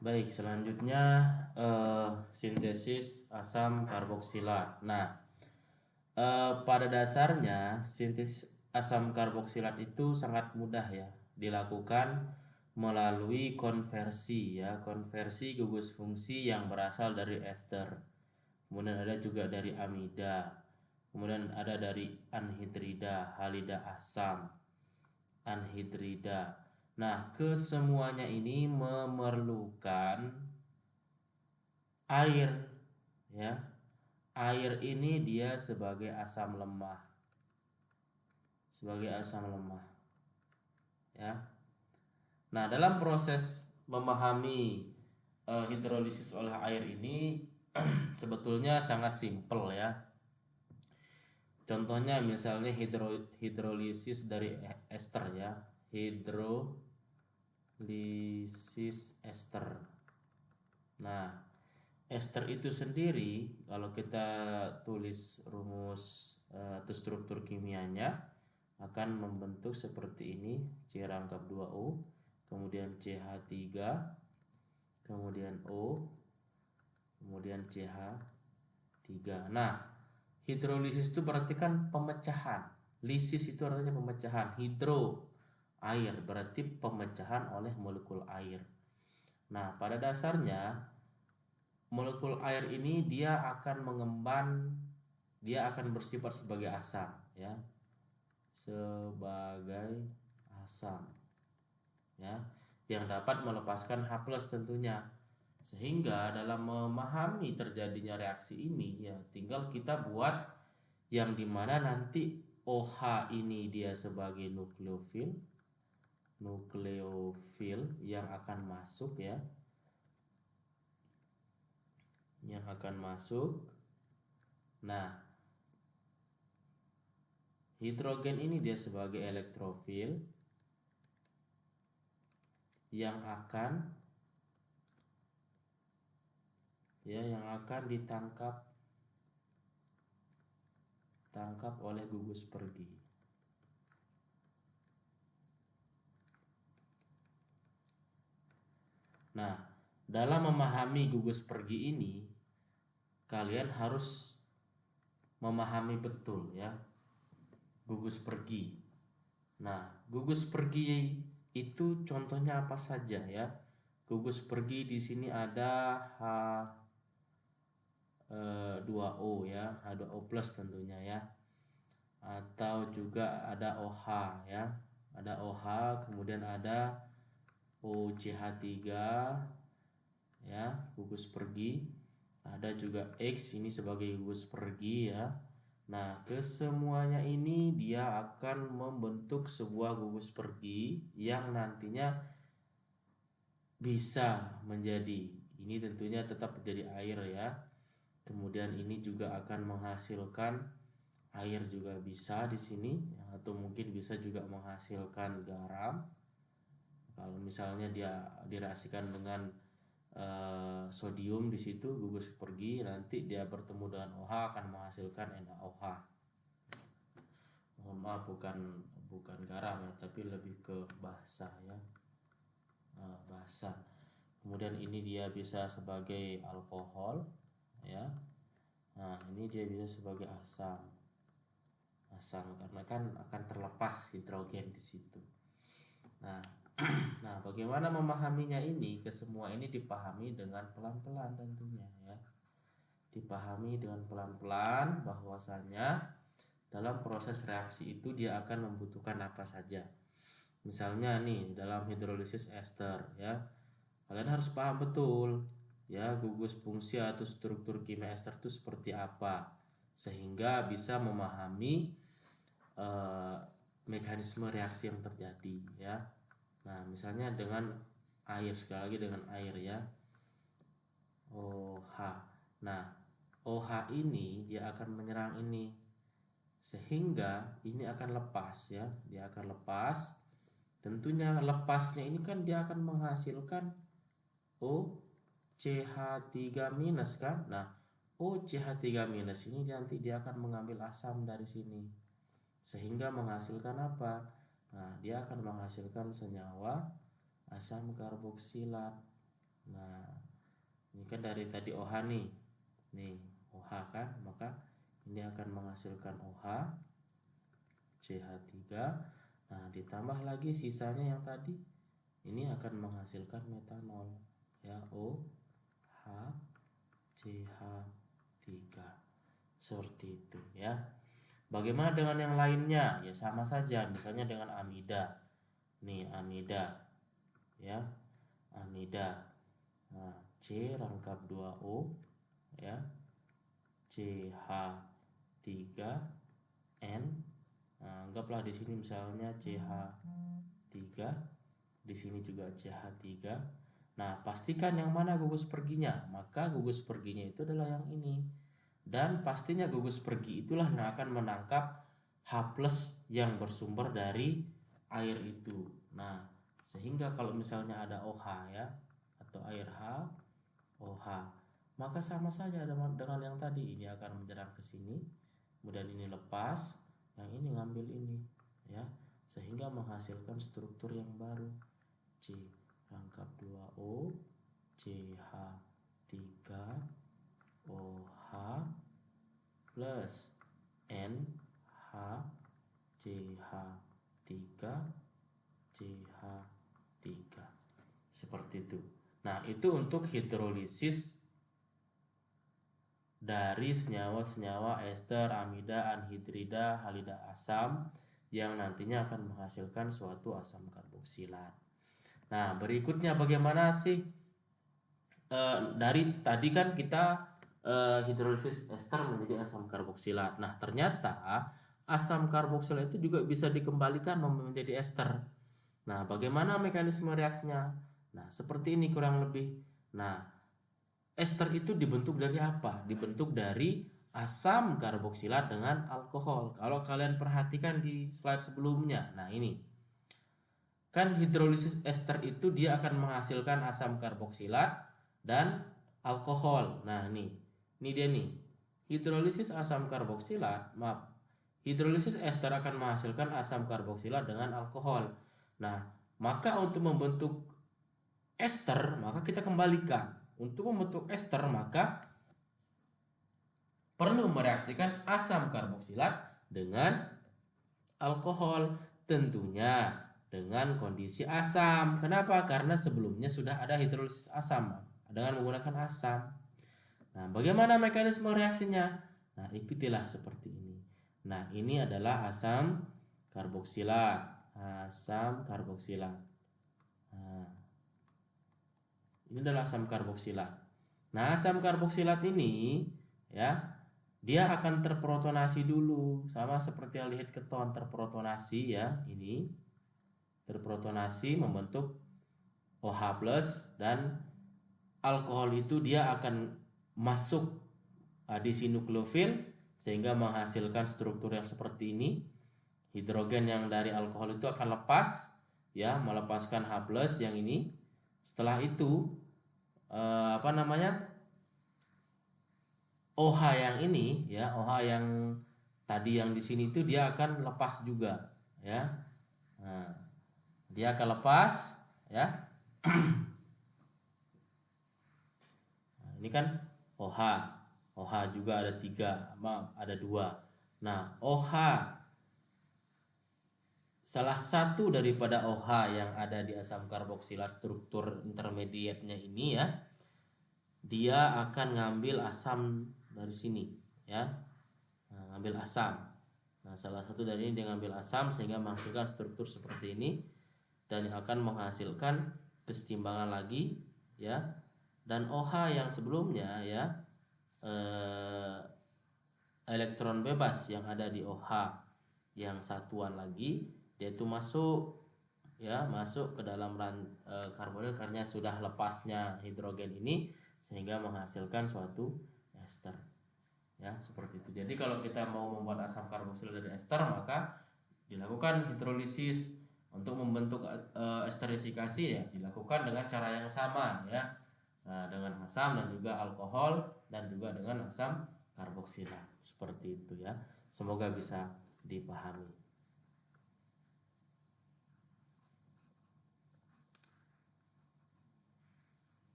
Baik, selanjutnya sintesis asam karboksilat. Nah, pada dasarnya sintesis asam karboksilat itu sangat mudah ya dilakukan melalui konversi ya, konversi gugus fungsi yang berasal dari ester. Kemudian ada juga dari amida. Kemudian ada dari anhidrida, halida asam, anhidrida. Nah, kesemuanya ini memerlukan air ya. Air ini dia sebagai asam lemah, sebagai asam lemah ya. Nah, dalam proses memahami hidrolisis oleh air ini sebetulnya sangat simpel ya. Contohnya misalnya hidrolisis dari ester ya, hidrolisis ester. Nah, ester itu sendiri kalau kita tulis rumus atau struktur kimianya akan membentuk seperti ini: C rangkap 2O, kemudian CH3, kemudian O, kemudian CH3. Nah, hidrolisis itu berarti kan pemecahan. Lisis itu artinya pemecahan. Hidro air berarti pemecahan oleh molekul air. Nah, pada dasarnya molekul air ini dia akan mengemban, dia akan bersifat sebagai asam ya, sebagai asam ya, yang dapat melepaskan H+ tentunya. Sehingga dalam memahami terjadinya reaksi ini ya tinggal kita buat yang dimana nanti OH ini dia sebagai nukleofil, nukleofil yang akan masuk ya, yang akan masuk. Nah, hidrogen ini dia sebagai elektrofil yang akan ditangkap oleh gugus pergi. Nah, dalam memahami gugus pergi ini kalian harus memahami betul ya gugus pergi. Nah, gugus pergi itu contohnya apa saja ya? Gugus pergi di sini ada H2O ya, H2O+ tentunya ya. Atau juga ada OH ya. Ada OH, kemudian ada OCH3 ya, gugus pergi. Ada juga X ini sebagai gugus pergi ya. Nah, kesemuanya ini dia akan membentuk sebuah gugus pergi yang nantinya bisa menjadi, ini tentunya tetap menjadi air ya. Kemudian ini juga akan menghasilkan air juga bisa di sini atau mungkin bisa juga menghasilkan garam. Kalau misalnya dia direaksikan dengan sodium di situ gugus pergi, nanti dia bertemu dengan OH akan menghasilkan NaOH. Mohon maaf, bukan garam ya, tapi lebih ke basa ya, basa. Kemudian ini dia bisa sebagai alkohol ya. Nah, ini dia bisa sebagai asam karena kan akan terlepas hidrogen di situ. Nah, nah bagaimana memahaminya ini? Kesemua ini dipahami dengan pelan-pelan tentunya ya. Dipahami dengan pelan-pelan bahwasanya dalam proses reaksi itu dia akan membutuhkan apa saja. Misalnya nih dalam hidrolisis ester ya, kalian harus paham betul ya gugus fungsi atau struktur kimia ester itu seperti apa sehingga bisa memahami mekanisme reaksi yang terjadi ya. Nah, misalnya dengan air, sekali lagi dengan air ya, OH. Nah, OH ini dia akan menyerang ini sehingga ini akan lepas ya, dia akan lepas. Tentunya lepasnya ini kan dia akan menghasilkan OCH3- kan. Nah, OCH3- ini nanti dia akan mengambil asam dari sini sehingga menghasilkan apa? Nah, dia akan menghasilkan senyawa asam karboksilat. Nah, ini kan dari tadi OH nih. Nih, OH kan, maka ini akan menghasilkan OH CH3. Nah, ditambah lagi sisanya yang tadi. Ini akan menghasilkan metanol ya, OH CH3. Seperti itu ya. Bagaimana dengan yang lainnya? Ya sama saja, misalnya dengan amida. Nih, amida ya. Amida. Nah, C rangkap 2O ya. CH3N. Nah, anggaplah di sini misalnya CH3, di sini juga CH3. Nah, pastikan yang mana gugus perginya. Maka gugus perginya itu adalah yang ini. Dan pastinya gugus pergi itulah yang akan menangkap H+ yang bersumber dari air itu. Nah, sehingga kalau misalnya ada OH ya, atau air H, OH, maka sama saja dengan yang tadi. Ini akan menyerang ke sini, kemudian ini lepas, yang ini ngambil ini ya, sehingga menghasilkan struktur yang baru, C rangkap 2O CH3 OH plus NH CH3 CH3. Seperti itu. Nah, itu untuk hidrolisis dari senyawa-senyawa ester, amida, anhidrida, halida asam yang nantinya akan menghasilkan suatu asam karboksilat. Nah, berikutnya bagaimana sih dari tadi kan kita hidrolisis ester menjadi asam karboksilat. Nah, ternyata asam karboksilat itu juga bisa dikembalikan menjadi ester. Nah, bagaimana mekanisme reaksinya? Nah, seperti ini kurang lebih. Nah, ester itu dibentuk dari apa? Dibentuk dari asam karboksilat dengan alkohol. Kalau kalian perhatikan di slide sebelumnya, nah ini kan hidrolisis ester itu dia akan menghasilkan asam karboksilat dan alkohol. Nah, ini dia nih. Hidrolisis asam karboksilat, hidrolisis ester akan menghasilkan asam karboksilat dengan alkohol. Nah, maka untuk membentuk ester, maka kita kembalikan. Untuk membentuk ester, maka perlu mereaksikan asam karboksilat dengan alkohol, tentunya dengan kondisi asam. Kenapa? Karena sebelumnya sudah ada hidrolisis asam dengan menggunakan asam. Nah, bagaimana mekanisme reaksinya? Nah, ikutilah seperti ini. Nah, ini adalah asam karboksilat. Asam karboksilat. Nah, ini adalah asam karboksilat. Nah, asam karboksilat ini ya, dia akan terprotonasi dulu, sama seperti aldehyde keton terprotonasi ya, ini terprotonasi membentuk OH+ dan alkohol itu dia akan masuk disinukleofil sehingga menghasilkan struktur yang seperti ini. Hidrogen yang dari alkohol itu akan lepas ya, melepaskan H+ yang ini. Setelah itu OH yang ini ya, OH yang tadi yang di sini itu dia akan lepas juga ya. Nah, dia akan lepas ya. Nah, ini kan OH. OH juga ada 3, ada 2. Nah, OH salah satu daripada OH yang ada di asam karboksilat struktur intermediate-nya ini ya, dia akan ngambil asam dari sini ya. Nah, ngambil asam. Nah, salah satu dari ini dia ngambil asam sehingga menghasilkan struktur seperti ini dan akan menghasilkan kesetimbangan lagi ya. Dan OH yang sebelumnya ya, elektron bebas yang ada di OH yang satuan lagi, dia itu masuk ya, masuk ke dalam karbonil karena sudah lepasnya hidrogen ini sehingga menghasilkan suatu ester ya, seperti itu. Jadi kalau kita mau membuat asam karboksilat dari ester, maka dilakukan hidrolisis untuk membentuk esterifikasi ya, dilakukan dengan cara yang sama ya. Nah, dengan asam dan juga alkohol dan juga dengan asam karboksilat, seperti itu ya. Semoga bisa dipahami.